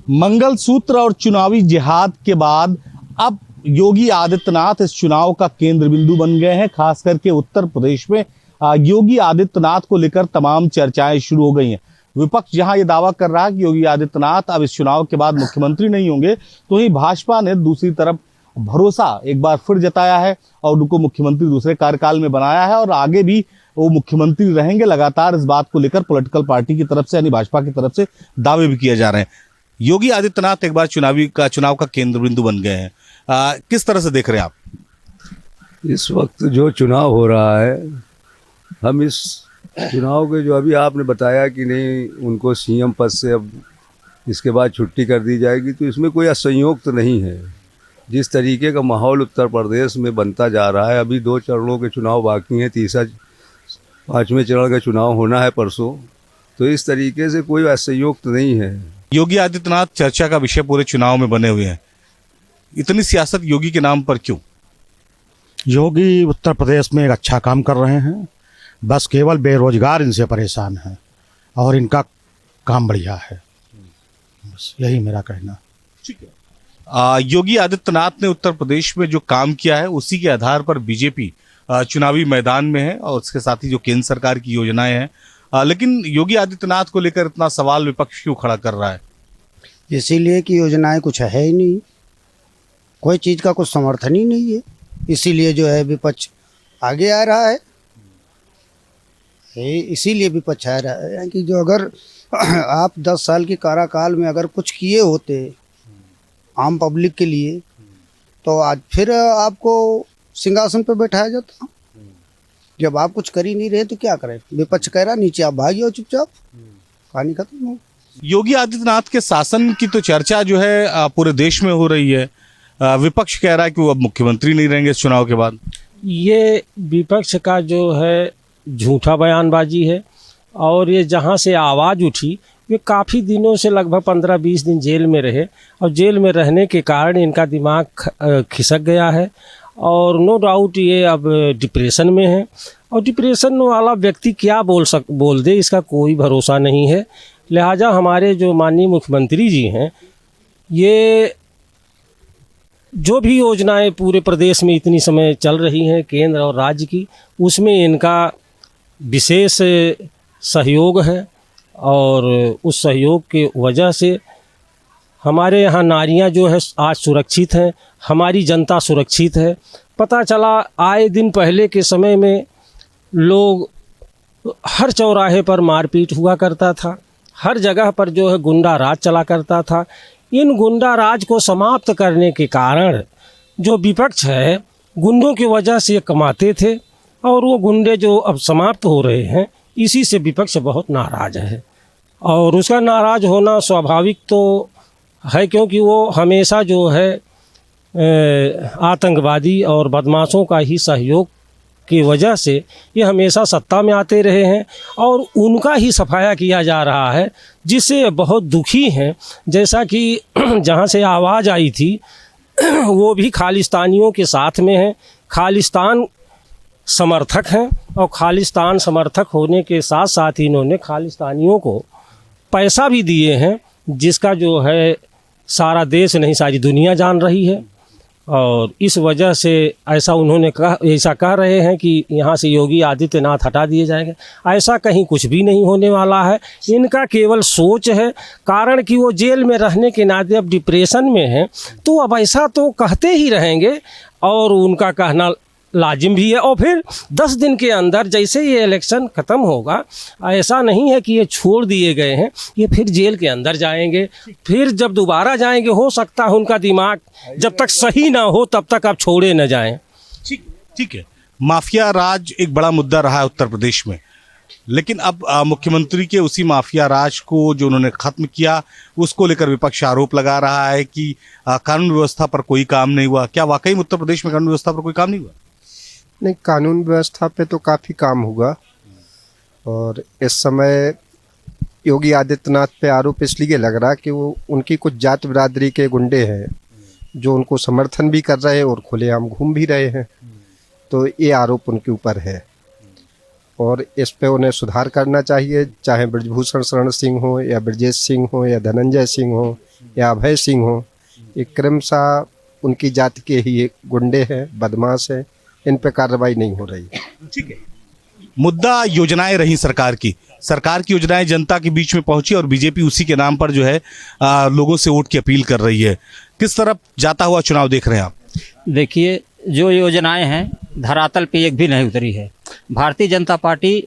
मंगलसूत्र और चुनावी जिहाद के बाद अब योगी आदित्यनाथ इस चुनाव का केंद्र बिंदु बन गए हैं। खास करके उत्तर प्रदेश में योगी आदित्यनाथ को लेकर तमाम चर्चाएं शुरू हो गई हैं। विपक्ष जहां ये दावा कर रहा है कि योगी आदित्यनाथ अब इस चुनाव के बाद मुख्यमंत्री नहीं होंगे, तो वहीं भाजपा ने दूसरी तरफ भरोसा एक बार फिर जताया है और उनको मुख्यमंत्री दूसरे कार्यकाल में बनाया है और आगे भी वो मुख्यमंत्री रहेंगे। लगातार इस बात को लेकर पॉलिटिकल पार्टी की तरफ से यानी भाजपा की तरफ से दावे भी किए जा रहे हैं। योगी आदित्यनाथ एक बार चुनाव का केंद्र बिंदु बन गए हैं। किस तरह से देख रहे हैं आप? इस वक्त जो चुनाव हो रहा है, हम इस चुनाव के जो अभी आपने बताया कि नहीं उनको सीएम पद से अब इसके बाद छुट्टी कर दी जाएगी, तो इसमें कोई असंयोग तो नहीं है। जिस तरीके का माहौल उत्तर प्रदेश में बनता जा रहा है, अभी 2 चरणों के चुनाव बाकी हैं, 5वें चरण का चुनाव होना है परसों, तो इस तरीके से कोई असंयोग तो नहीं है। योगी आदित्यनाथ चर्चा का विषय पूरे चुनाव में बने हुए हैं। इतनी सियासत योगी के नाम पर क्यों? योगी उत्तर प्रदेश में एक अच्छा काम कर रहे हैं, बस केवल बेरोजगार इनसे परेशान हैं और इनका काम बढ़िया है, बस यही मेरा कहना। ठीक है। योगी आदित्यनाथ ने उत्तर प्रदेश में जो काम किया है उसी के आधार पर बीजेपी चुनावी मैदान में है और उसके साथ ही जो केंद्र सरकार की योजनाएं हैं, लेकिन योगी आदित्यनाथ को लेकर इतना सवाल विपक्ष क्यों खड़ा कर रहा है? इसीलिए कि योजनाएं कुछ है ही नहीं, कोई चीज़ का कुछ समर्थन ही नहीं है, इसीलिए जो है विपक्ष आगे आ रहा है। इसीलिए विपक्ष आ रहा है कि जो अगर आप 10 साल की कार्यकाल में अगर कुछ किए होते आम पब्लिक के लिए, तो आज फिर आपको सिंहासन पर बैठाया जाता। जब आप कुछ कर ही नहीं रहे तो क्या करें? विपक्ष कह रहा नीचे आप भागिए चुपचाप, कहानी खत्म हो। योगी आदित्यनाथ के शासन की तो चर्चा जो है पूरे देश में हो रही है। विपक्ष कह रहा है कि वो अब मुख्यमंत्री नहीं रहेंगे इस चुनाव के बाद। ये विपक्ष का जो है झूठा बयानबाजी है और ये जहाँ से आवाज़ उठी वे काफ़ी दिनों से लगभग 15-20 दिन जेल में रहे और जेल में रहने के कारण इनका दिमाग खिसक गया है और नो डाउट ये अब डिप्रेशन में है और डिप्रेशन वाला व्यक्ति क्या बोल दे इसका कोई भरोसा नहीं है। लिहाजा हमारे जो माननीय मुख्यमंत्री जी हैं, ये जो भी योजनाएं पूरे प्रदेश में इतनी समय चल रही हैं केंद्र और राज्य की, उसमें इनका विशेष सहयोग है और उस सहयोग के वजह से हमारे यहाँ नारियाँ जो है आज सुरक्षित हैं, हमारी जनता सुरक्षित है। पता चला आए दिन पहले के समय में लोग हर चौराहे पर मारपीट हुआ करता था, हर जगह पर जो है गुंडा राज चला करता था। इन गुंडा राज को समाप्त करने के कारण जो विपक्ष है गुंडों की वजह से कमाते थे और वो गुंडे जो अब समाप्त हो रहे हैं, इसी से विपक्ष बहुत नाराज़ है और उसका नाराज़ होना स्वाभाविक तो है, क्योंकि वो हमेशा जो है आतंकवादी और बदमाशों का ही सहयोग की वजह से ये हमेशा सत्ता में आते रहे हैं और उनका ही सफाया किया जा रहा है, जिससे बहुत दुखी हैं। जैसा कि जहाँ से आवाज़ आई थी वो भी खालिस्तानियों के साथ में है, खालिस्तान समर्थक हैं और खालिस्तान समर्थक होने के साथ साथ इन्होंने खालिस्तानियों को पैसा भी दिए हैं, जिसका जो है सारा देश नहीं सारी दुनिया जान रही है और इस वजह से ऐसा उन्होंने ऐसा कह रहे हैं कि यहाँ से योगी आदित्यनाथ हटा दिए जाएंगे। ऐसा कहीं कुछ भी नहीं होने वाला है, इनका केवल सोच है। कारण कि वो जेल में रहने के नाते अब डिप्रेशन में हैं, तो अब ऐसा तो कहते ही रहेंगे और उनका कहना लाजिम भी है। और फिर 10 दिन के अंदर जैसे ये इलेक्शन ख़त्म होगा, ऐसा नहीं है कि ये छोड़ दिए गए हैं, ये फिर जेल के अंदर जाएंगे। फिर जब दोबारा जाएंगे हो सकता है उनका दिमाग जब तक सही ना हो तब तक आप छोड़े न जाएं। ठीक है। माफिया राज एक बड़ा मुद्दा रहा है उत्तर प्रदेश में, लेकिन अब मुख्यमंत्री के उसी माफिया राज को जो उन्होंने खत्म किया उसको लेकर विपक्ष आरोप लगा रहा है कि कानून व्यवस्था पर कोई काम नहीं हुआ। क्या वाकई उत्तर प्रदेश में कानून व्यवस्था पर कोई काम नहीं हुआ? नहीं, कानून व्यवस्था पे तो काफ़ी काम होगा और इस समय योगी आदित्यनाथ पे आरोप इसलिए लग रहा है कि वो उनकी कुछ जात बिरादरी के गुंडे हैं जो उनको समर्थन भी कर रहे हैं और खुलेआम घूम भी रहे हैं, तो ये आरोप उनके ऊपर है। और इस पे उन्हें सुधार करना चाहिए, चाहे ब्रजभूषण शरण सिंह हो या ब्रजेश सिंह हो या धनंजय सिंह हो या अभय सिंह हो। ये क्रमशः उनकी जाति के ही एक गुंडे हैं, बदमाश हैं, इन पे कार्रवाई नहीं हो रही। ठीक है, मुद्दा योजनाएं रही सरकार की योजनाएं जनता के बीच में पहुंची और बीजेपी उसी के नाम पर जो है लोगों से वोट की अपील कर रही है। किस तरफ जाता हुआ चुनाव देख रहे हैं आप? देखिए, जो योजनाएं हैं धरातल पे एक भी नहीं उतरी है। भारतीय जनता पार्टी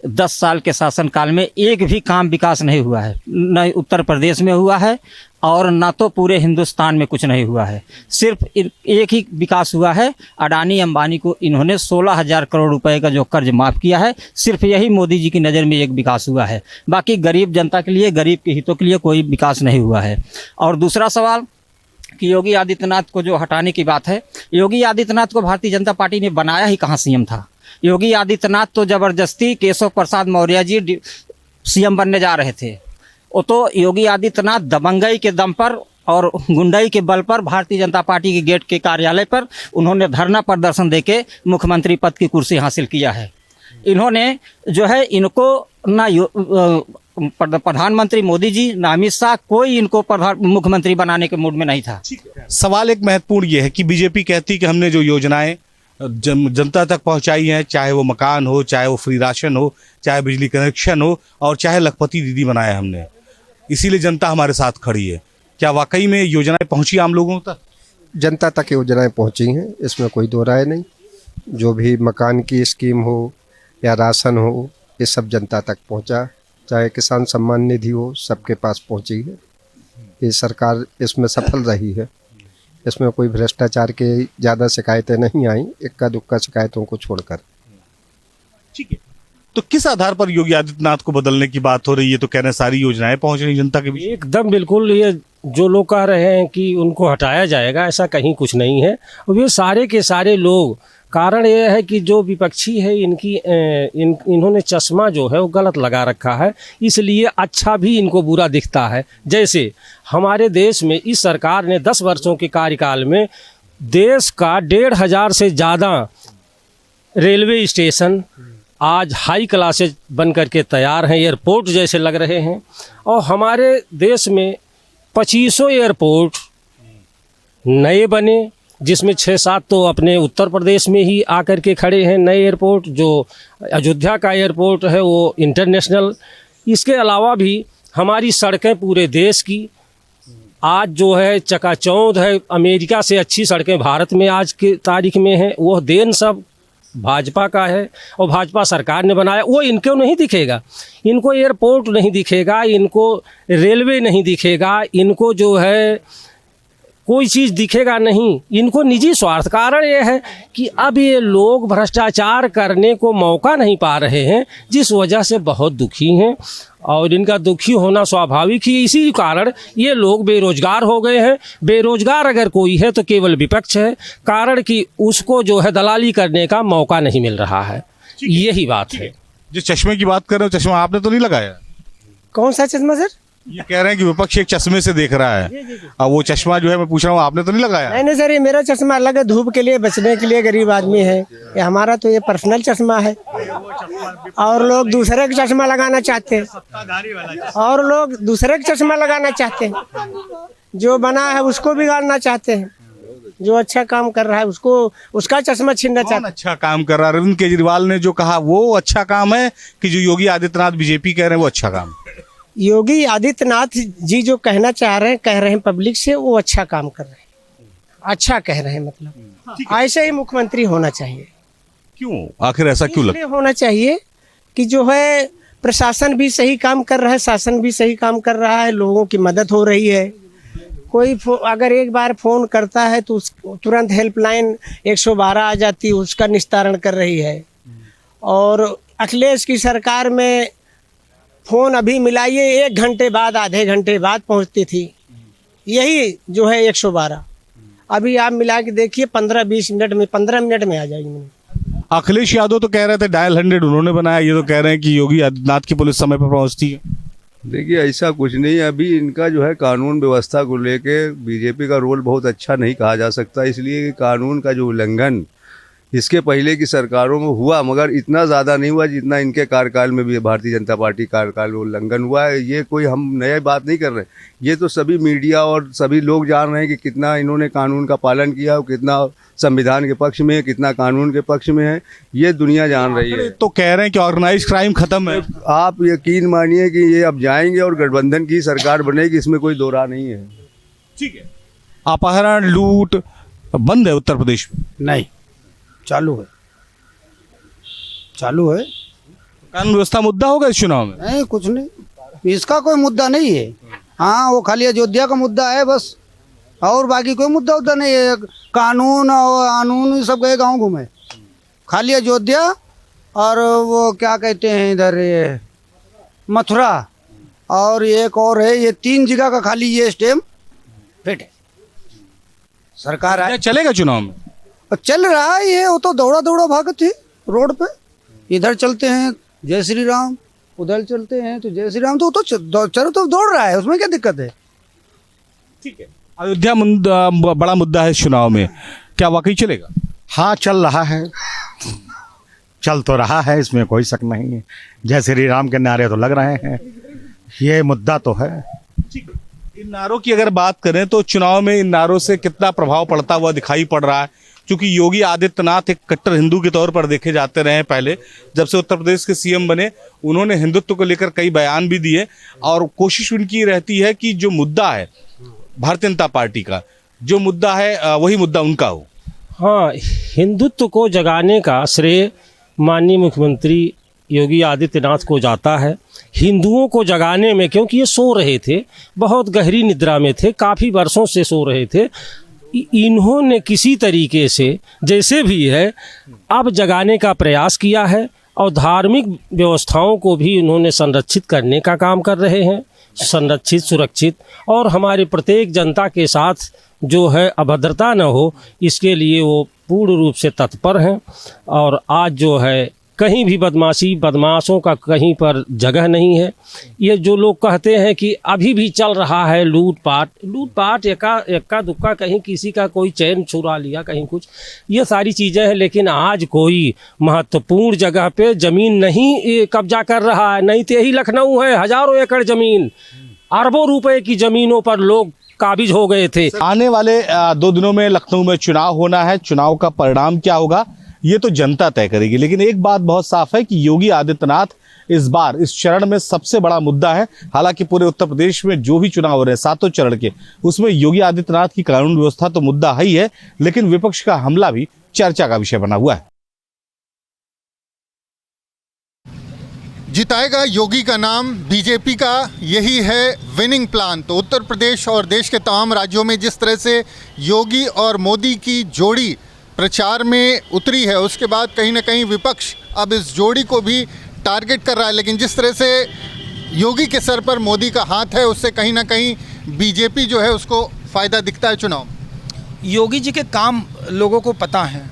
10 साल के शासनकाल में एक भी काम विकास नहीं हुआ है, न उत्तर प्रदेश में हुआ है और न तो पूरे हिंदुस्तान में कुछ नहीं हुआ है। सिर्फ एक ही विकास हुआ है, अडानी अंबानी को इन्होंने 16,000 करोड़ रुपए का जो कर्ज माफ़ किया है, सिर्फ यही मोदी जी की नज़र में एक विकास हुआ है। बाकी गरीब जनता के लिए, गरीब के हितों के लिए कोई विकास नहीं हुआ है। और दूसरा सवाल कि योगी आदित्यनाथ को जो हटाने की बात है, योगी आदित्यनाथ को भारतीय जनता पार्टी ने बनाया ही कहाँ सीएम था। योगी आदित्यनाथ तो ज़बरदस्ती केशव प्रसाद मौर्य जी सीएम बनने जा रहे थे। वो तो योगी आदित्यनाथ दबंगई के दम पर और गुंडाई के बल पर भारतीय जनता पार्टी के गेट के कार्यालय पर उन्होंने धरना प्रदर्शन देके मुख्यमंत्री पद की कुर्सी हासिल किया है। इन्होंने जो है, इनको ना प्रधानमंत्री मोदी जी ना अमित शाह, कोई इनको मुख्यमंत्री बनाने के मूड में नहीं था। सवाल एक महत्वपूर्ण ये है कि बीजेपी कहती है कि हमने जो योजनाएं जनता तक पहुंचाई हैं, चाहे वो मकान हो, चाहे वो फ्री राशन हो, चाहे बिजली कनेक्शन हो और चाहे लखपति दीदी बनाया हमने, इसीलिए जनता हमारे साथ खड़ी है। क्या वाकई में योजनाएं पहुंची आम लोगों तक? जनता तक योजनाएं पहुंची हैं, इसमें कोई दो राय नहीं। जो भी मकान की स्कीम हो या राशन हो, ये सब जनता तक पहुंचा। चाहे किसान सम्मान निधि हो, सबके पास पहुंची है। ये सरकार इसमें सफल रही है। इसमें कोई भ्रष्टाचार के ज़्यादा शिकायतें नहीं आई, इक्का दुक्का शिकायतों को छोड़कर। ठीक है, तो किस आधार पर योगी आदित्यनाथ को बदलने की बात हो रही है? तो कह रहे हैं सारी योजनाएं पहुंच रही जनता के बीच। एकदम बिल्कुल, ये जो लोग कह रहे हैं कि उनको हटाया जाएगा, ऐसा कहीं कुछ नहीं है। और ये सारे के सारे लोग, कारण ये है कि जो विपक्षी है इन्होंने चश्मा जो है वो गलत लगा रखा है, इसलिए अच्छा भी इनको बुरा दिखता है। जैसे हमारे देश में इस सरकार ने 10 वर्षों के कार्यकाल में देश का 1,500 से ज़्यादा रेलवे स्टेशन आज हाई क्लासेज बन करके तैयार हैं, एयरपोर्ट जैसे लग रहे हैं। और हमारे देश में 2500 एयरपोर्ट नए बने, जिसमें 6-7 तो अपने उत्तर प्रदेश में ही आकर के खड़े हैं नए एयरपोर्ट। जो अयोध्या का एयरपोर्ट है वो इंटरनेशनल। इसके अलावा भी हमारी सड़कें पूरे देश की आज जो है चकाचौंध है। अमेरिका से अच्छी सड़कें भारत में आज की तारीख में हैं। वो देन सब भाजपा का है और भाजपा सरकार ने बनाया। वो इनको नहीं दिखेगा, इनको एयरपोर्ट नहीं दिखेगा, इनको रेलवे नहीं दिखेगा, इनको जो है कोई चीज़ दिखेगा नहीं, इनको निजी स्वार्थ। कारण ये है कि अब ये लोग भ्रष्टाचार करने को मौका नहीं पा रहे हैं, जिस वजह से बहुत दुखी हैं। और इनका दुखी होना स्वाभाविक ही, इसी कारण ये लोग बेरोजगार हो गए हैं। बेरोजगार अगर कोई है तो केवल विपक्ष है, कारण कि उसको जो है दलाली करने का मौका नहीं मिल रहा है। यही बात है। जो चश्मे की बात कर रहे हो, चश्मा आपने तो नहीं लगाया? कौन सा चश्मा सर? ये कह रहे हैं कि विपक्ष एक चश्मे से देख रहा है। अब वो चश्मा जो है मैं पूछ रहा हूँ, आपने तो नहीं लगाया? नहीं सर, ये मेरा चश्मा अलग है, धूप के लिए बचने के लिए, गरीब आदमी है ये। हमारा तो ये पर्सनल चश्मा है। और लोग दूसरे का चश्मा लगाना चाहते हैं, और लोग दूसरे का चश्मा लगाना चाहते हैं। जो बना है उसको बिगाड़ना चाहते हैं, जो अच्छा काम कर रहा है उसको, उसका चश्मा छीनना चाहते हैं। अच्छा काम कर रहा है? अरविंद केजरीवाल ने जो कहा वो अच्छा काम है कि जो योगी आदित्यनाथ बीजेपी कह रहे हैं वो अच्छा काम? योगी आदित्यनाथ जी जो कहना चाह रहे हैं, कह रहे हैं पब्लिक से, वो अच्छा काम कर रहे हैं, अच्छा कह रहे हैं। मतलब ऐसे ही मुख्यमंत्री होना चाहिए। क्यों, आखिर ऐसा क्यों लगता है? होना चाहिए कि जो है प्रशासन भी सही काम कर रहा है, शासन भी सही काम कर रहा है, लोगों की मदद हो रही है। कोई अगर एक बार फ़ोन करता है तो तुरंत हेल्पलाइन 112 आ जाती है, उसका निस्तारण कर रही है। और अखिलेश की सरकार में फ़ोन अभी मिलाइए 1 घंटे बाद, आधे घंटे बाद पहुंचती थी, यही जो है 112। अभी आप मिला के देखिए 15-20 मिनट में, 15 मिनट में आ जाएगी। अखिलेश यादव तो कह रहे थे डायल 100 उन्होंने बनाया, ये तो कह रहे हैं कि योगी आदित्यनाथ की पुलिस समय पर पहुंचती है। देखिए ऐसा कुछ नहीं है। अभी इनका जो है कानून व्यवस्था को लेके बीजेपी का रोल बहुत अच्छा नहीं कहा जा सकता, इसलिए कानून का जो उल्लंघन इसके पहले की सरकारों में हुआ, मगर इतना ज़्यादा नहीं हुआ जितना इनके कार्यकाल में भी भारतीय जनता पार्टी कार्यकाल में उल्लंघन हुआ है। ये कोई हम नई बात नहीं कर रहे, ये तो सभी मीडिया और सभी लोग जान रहे हैं कि कितना इन्होंने कानून का पालन किया और कितना संविधान के पक्ष में है, कितना कानून के पक्ष में है, ये दुनिया जान रही है। तो कह रहे हैं कि ऑर्गेनाइज क्राइम खत्म है। आप यकीन मानिए कि ये अब जाएंगे और गठबंधन की सरकार बनेगी, इसमें कोई दो राह नहीं है। ठीक है, अपहरण लूट बंद है उत्तर प्रदेश में? नहीं, चालू है, चालू है। कानून व्यवस्था मुद्दा होगा इस चुनाव में? नहीं, कुछ नहीं, इसका कोई मुद्दा नहीं है। हाँ, वो खाली अयोध्या का मुद्दा है बस, और बाकी कोई मुद्दा नहीं है। कानून और कानून सब गए गांव घूमे, खाली अयोध्या और वो क्या कहते हैं इधर ये मथुरा और एक और है, ये 3 जगह का खाली ये स्टेम फिट है। सरकार क्या चलेगा चुनाव में? चल रहा है ये, वो तो दौड़ा दौड़ा भागत है रोड पे, इधर चलते हैं जय श्री राम, उधर चलते हैं तो जय श्री राम, तो चलो तो दौड़ रहा है, उसमें क्या दिक्कत है? ठीक है, अयोध्या बड़ा मुद्दा है इस चुनाव में, क्या वाकई चलेगा? हाँ, चल रहा है, चल तो रहा है, इसमें कोई शक नहीं है। जय श्री राम के नारे तो लग रहे हैं, ये मुद्दा तो है। ठीक है, इन नारों की अगर बात करें तो चुनाव में इन नारों से कितना प्रभाव पड़ता हुआ दिखाई पड़ रहा है? क्योंकि योगी आदित्यनाथ एक कट्टर हिंदू के तौर पर देखे जाते रहे हैं। पहले जब से उत्तर प्रदेश के सीएम बने, उन्होंने हिंदुत्व को लेकर कई बयान भी दिए और कोशिश उनकी रहती है कि जो मुद्दा है भारतीय जनता पार्टी का, जो मुद्दा है वही मुद्दा उनका हो। हाँ, हिंदुत्व को जगाने का श्रेय माननीय मुख्यमंत्री योगी आदित्यनाथ को जाता है। हिंदुओं को जगाने में, क्योंकि ये सो रहे थे, बहुत गहरी निद्रा में थे, काफ़ी वर्षों से सो रहे थे, इन्होंने किसी तरीके से जैसे भी है अब जगाने का प्रयास किया है और धार्मिक व्यवस्थाओं को भी इन्होंने संरक्षित करने का काम कर रहे हैं, संरक्षित सुरक्षित, और हमारे प्रत्येक जनता के साथ जो है अभद्रता न हो इसके लिए वो पूर्ण रूप से तत्पर हैं। और आज जो है कहीं भी बदमाशों का कहीं पर जगह नहीं है। ये जो लोग कहते हैं कि अभी भी चल रहा है लूटपाट एक्का दुक्का, कहीं किसी का कोई चैन चुरा लिया, कहीं कुछ, ये सारी चीज़ें हैं। लेकिन आज कोई महत्वपूर्ण जगह पे ज़मीन नहीं कब्जा कर रहा है। नहीं तो यही लखनऊ है, हज़ारों एकड़ ज़मीन, अरबों रुपए की ज़मीनों पर लोग काबिज हो गए थे। आने वाले 2 दिनों में लखनऊ में चुनाव होना है। चुनाव का परिणाम क्या होगा ये तो जनता तय करेगी, लेकिन एक बात बहुत साफ है कि योगी आदित्यनाथ इस बार इस चरण में सबसे बड़ा मुद्दा है। हालांकि पूरे उत्तर प्रदेश में जो भी चुनाव हो रहे हैं 7 चरण के, उसमें योगी आदित्यनाथ की कानून व्यवस्था तो मुद्दा है ही है, लेकिन विपक्ष का हमला भी चर्चा का विषय बना हुआ है। जिताएगा योगी का नाम, बीजेपी का यही है विनिंग प्लान। तो उत्तर प्रदेश और देश के तमाम राज्यों में जिस तरह से योगी और मोदी की जोड़ी प्रचार में उतरी है, उसके बाद कहीं ना कहीं विपक्ष अब इस जोड़ी को भी टारगेट कर रहा है। लेकिन जिस तरह से योगी के सर पर मोदी का हाथ है, उससे कहीं ना कहीं बीजेपी जो है उसको फ़ायदा दिखता है चुनाव में। योगी जी के काम लोगों को पता है,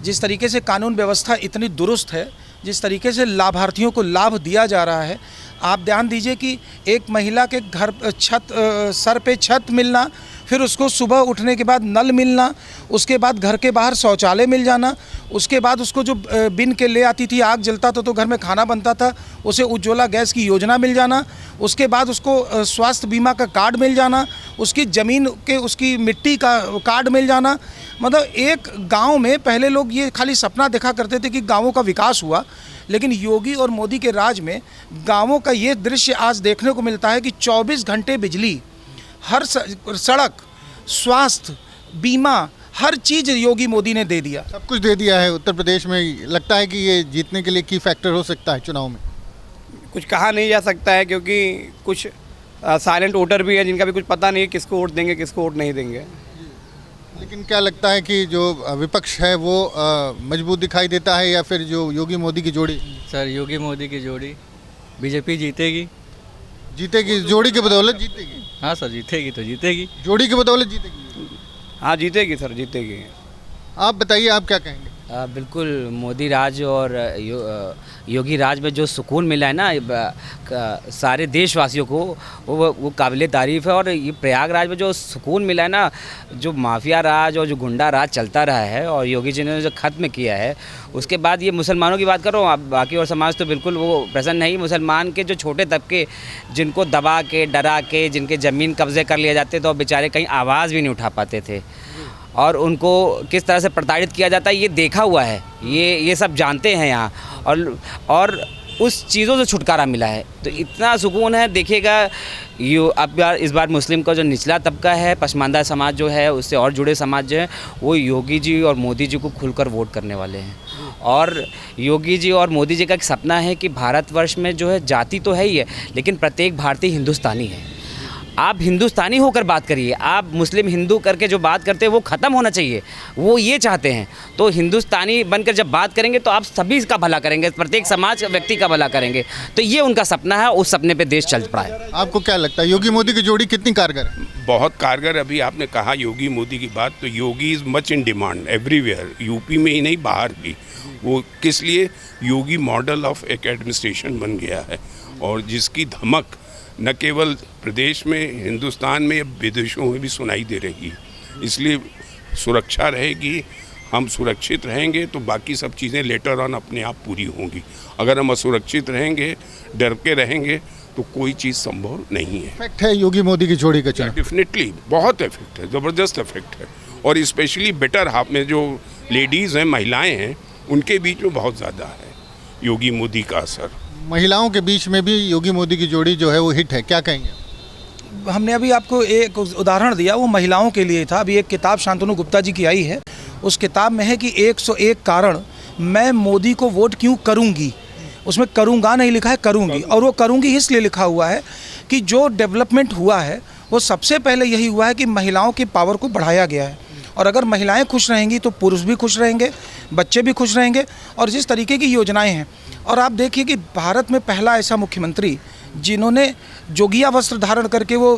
जिस तरीके से कानून व्यवस्था इतनी दुरुस्त है, जिस तरीके से लाभार्थियों को लाभ दिया जा रहा है। आप ध्यान दीजिए कि एक महिला के घर सर पे छत मिलना, फिर उसको सुबह उठने के बाद नल मिलना, उसके बाद घर के बाहर शौचालय मिल जाना, उसके बाद उसको जो बिन के ले आती थी, आग जलता था तो घर में खाना बनता था, उसे उज्ज्वला गैस की योजना मिल जाना, उसके बाद उसको स्वास्थ्य बीमा का कार्ड मिल जाना, उसकी ज़मीन के उसकी मिट्टी का कार्ड मिल जाना। मतलब एक गांव में पहले लोग ये खाली सपना देखा करते थे कि गांवों का विकास हुआ, लेकिन योगी और मोदी के राज में गांवों का ये दृश्य आज देखने को मिलता है कि 24 घंटे बिजली, हर सड़क, स्वास्थ्य बीमा, हर चीज़ योगी मोदी ने दे दिया, सब कुछ दे दिया है उत्तर प्रदेश में। लगता है कि ये जीतने के लिए की फैक्टर हो सकता है चुनाव में। कुछ कहा नहीं जा सकता है, क्योंकि कुछ साइलेंट वोटर भी है जिनका भी कुछ पता नहीं है किसको वोट देंगे किसको वोट नहीं देंगे। लेकिन क्या लगता है कि जो विपक्ष है वो मजबूत दिखाई देता है, या फिर जो योगी मोदी की जोड़ी? सर, योगी मोदी की जोड़ी, बीजेपी जीतेगी। जीतेगी, जोड़ी की बदौलत जीतेगी? हाँ सर, जीतेगी तो जीतेगी, जोड़ी की बदौलत जीतेगी। हाँ जीतेगी सर, जीतेगी। आप बताइए, आप क्या कहेंगे? बिल्कुल मोदी राज और योगी राज में जो सुकून मिला है ना सारे देशवासियों को, वो काबिल तारीफ़ है। और ये प्रयागराज में जो सुकून मिला है ना, जो माफिया राज और जो गुंडा राज चलता रहा है और योगी जी ने जो ख़त्म किया है, उसके बाद ये मुसलमानों की बात करो, अब बाकी और समाज तो बिल्कुल वो प्रसन्न नहीं। मुसलमान के जो छोटे तबके जिनको दबा के डरा के जिनके ज़मीन कब्ज़े कर लिए जाते तो बेचारे कहीं आवाज़ भी नहीं उठा पाते थे, और उनको किस तरह से प्रताड़ित किया जाता है ये देखा हुआ है, ये सब जानते हैं यहाँ। और उस चीज़ों से छुटकारा मिला है तो इतना सुकून है। देखिएगा अब इस बार मुस्लिम का जो निचला तबका है, पसमानदा समाज जो है, उससे और जुड़े समाज जो है, वो योगी जी और मोदी जी को खुलकर वोट करने वाले हैं। और योगी जी और मोदी जी का एक सपना है कि भारतवर्ष में जो है जाति तो है ही है, लेकिन प्रत्येक भारतीय हिंदुस्तानी है। आप हिंदुस्तानी होकर बात करिए, आप मुस्लिम हिंदू करके जो बात करते हैं वो ख़त्म होना चाहिए, वो ये चाहते हैं। तो हिंदुस्तानी बनकर जब बात करेंगे तो आप सभी का भला करेंगे, प्रत्येक समाज व्यक्ति का भला करेंगे। तो ये उनका सपना है, उस सपने पे देश चल पड़ा है। आपको क्या लगता है योगी मोदी की जोड़ी कितनी कारगर है? बहुत कारगर। अभी आपने कहा योगी मोदी की बात, तो Yogi is much in demand everywhere, UP में ही नहीं बाहर भी। वो किस लिए? योगी मॉडल ऑफ एक एडमिनिस्ट्रेशन बन गया है, और जिसकी धमक न केवल प्रदेश में, हिंदुस्तान में, विदेशों में भी सुनाई दे रही है। इसलिए सुरक्षा रहेगी, हम सुरक्षित रहेंगे तो बाकी सब चीज़ें लेटर ऑन अपने आप पूरी होंगी। अगर हम असुरक्षित रहेंगे, डर के रहेंगे, तो कोई चीज़ संभव नहीं है। इफेक्ट है योगी मोदी की जोड़ी का चुनाव? डेफिनेटली बहुत इफेक्ट है, ज़बरदस्त इफेक्ट है। और स्पेशली बेटर हाफ में जो लेडीज़ हैं, महिलाएँ हैं, उनके बीच में बहुत ज़्यादा है योगी मोदी का असर। महिलाओं के बीच में भी योगी मोदी की जोड़ी जो है वो हिट है, क्या कहेंगे? हमने अभी आपको एक उदाहरण दिया, वो महिलाओं के लिए था। अभी एक किताब शांतनु गुप्ता जी की आई है, उस किताब में है कि 101 कारण मैं मोदी को वोट क्यों करूंगी। उसमें करूंगा नहीं लिखा है, करूंगी। और वो करूंगी इसलिए लिखा हुआ है कि जो डेवलपमेंट हुआ है वो सबसे पहले यही हुआ है कि महिलाओं की पावर को बढ़ाया गया है। और अगर महिलाएं खुश रहेंगी तो पुरुष भी खुश रहेंगे, बच्चे भी खुश रहेंगे। और जिस तरीके की योजनाएं हैं, और आप देखिए कि भारत में पहला ऐसा मुख्यमंत्री जिन्होंने जोगिया वस्त्र धारण करके वो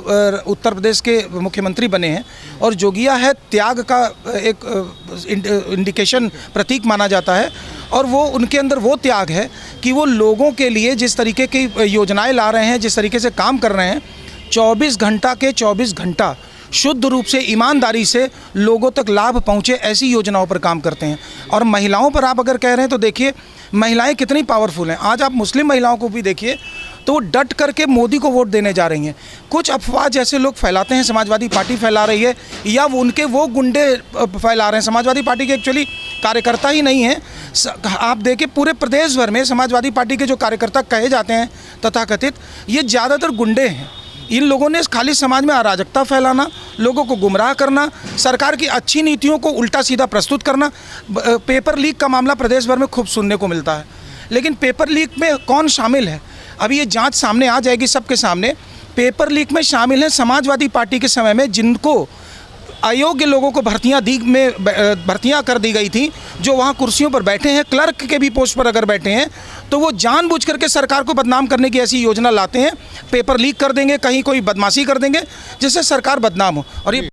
उत्तर प्रदेश के मुख्यमंत्री बने हैं। और जोगिया है त्याग का एक इंडिकेशन, प्रतीक माना जाता है। और वो उनके अंदर वो त्याग है कि वो लोगों के लिए जिस तरीके की योजनाएं ला रहे हैं, जिस तरीके से काम कर रहे हैं, 24 घंटा के 24 घंटा शुद्ध रूप से ईमानदारी से लोगों तक लाभ पहुंचे, ऐसी योजनाओं पर काम करते हैं। और महिलाओं पर आप अगर कह रहे हैं तो देखिए महिलाएं कितनी पावरफुल हैं। आज आप मुस्लिम महिलाओं को भी देखिए तो वो डट करके मोदी को वोट देने जा रही हैं। कुछ अफवाह जैसे लोग फैलाते हैं, समाजवादी पार्टी फैला रही है या उनके वो गुंडे फैला रहे हैं। समाजवादी पार्टी के एक्चुअली कार्यकर्ता ही नहीं हैं। आप देखिए पूरे प्रदेश भर में समाजवादी पार्टी के जो कार्यकर्ता कहे जाते हैं तथाकथित, ये ज़्यादातर गुंडे हैं। इन लोगों ने खाली समाज में अराजकता फैलाना, लोगों को गुमराह करना, सरकार की अच्छी नीतियों को उल्टा सीधा प्रस्तुत करना। पेपर लीक का मामला प्रदेश भर में खूब सुनने को मिलता है, लेकिन पेपर लीक में कौन शामिल है अभी ये जांच सामने आ जाएगी सबके सामने। पेपर लीक में शामिल है समाजवादी पार्टी के समय में जिनको अयोग्य लोगों को भर्तियां कर दी गई थी, जो वहाँ कुर्सियों पर बैठे हैं, क्लर्क के भी पोस्ट पर अगर बैठे हैं, तो वो जानबूझ करके सरकार को बदनाम करने की ऐसी योजना लाते हैं। पेपर लीक कर देंगे, कहीं कोई बदमाशी कर देंगे जिससे सरकार बदनाम हो। और ये